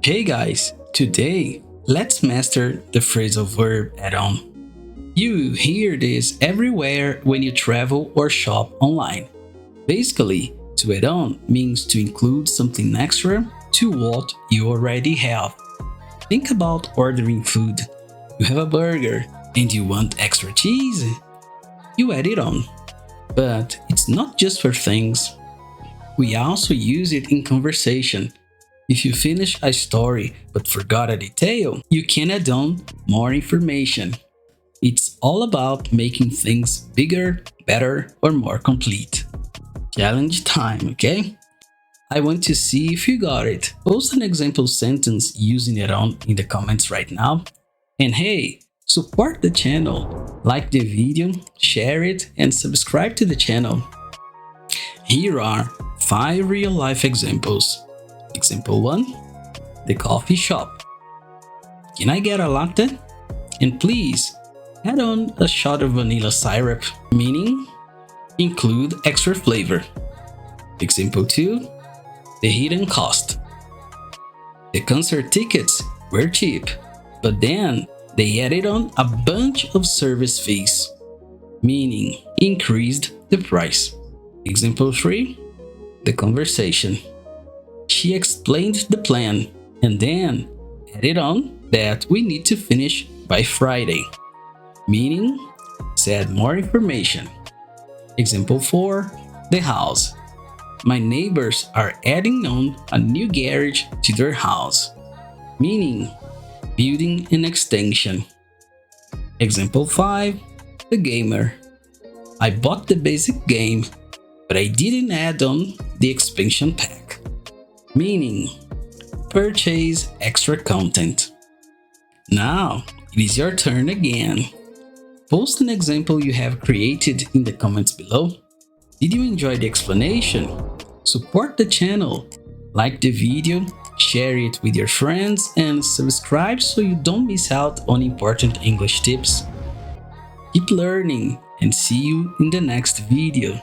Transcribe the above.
Hey guys, today let's master the phrasal verb add-on. You hear this everywhere when you travel or shop online. Basically, to add on means to include something extra to what you already have. Think about ordering food. You have a burger and you want extra cheese. You add it on. But it's not just for things. We also use it in conversation. If you finish a story but forgot a detail, you can add on more information. It's all about making things bigger, better, or more complete. Challenge time, okay? I want to see if you got it. Post an example sentence using it on in the comments right now. And hey, support the channel. Like the video, share it, and subscribe to the channel. Here are 5 real-life examples. Example 1. The coffee shop. Can I get a latte? And please, add on a shot of vanilla syrup, meaning include extra flavor. Example 2. The hidden cost. The concert tickets were cheap, but then they added on a bunch of service fees, meaning increased the price. Example 3. The conversation. She explained the plan and then added on that we need to finish by Friday, meaning said more information. Example 4. The house. My neighbors are adding on a new garage to their house, meaning building an extension. Example 5. The gamer. I bought the basic game, but I didn't add on the expansion pack, meaning purchase extra content. Now, it is your turn again. Post an example you have created in the comments below. Did you enjoy the explanation? Support the channel, like the video, share it with your friends, and subscribe so you don't miss out on important English tips. Keep learning and see you in the next video.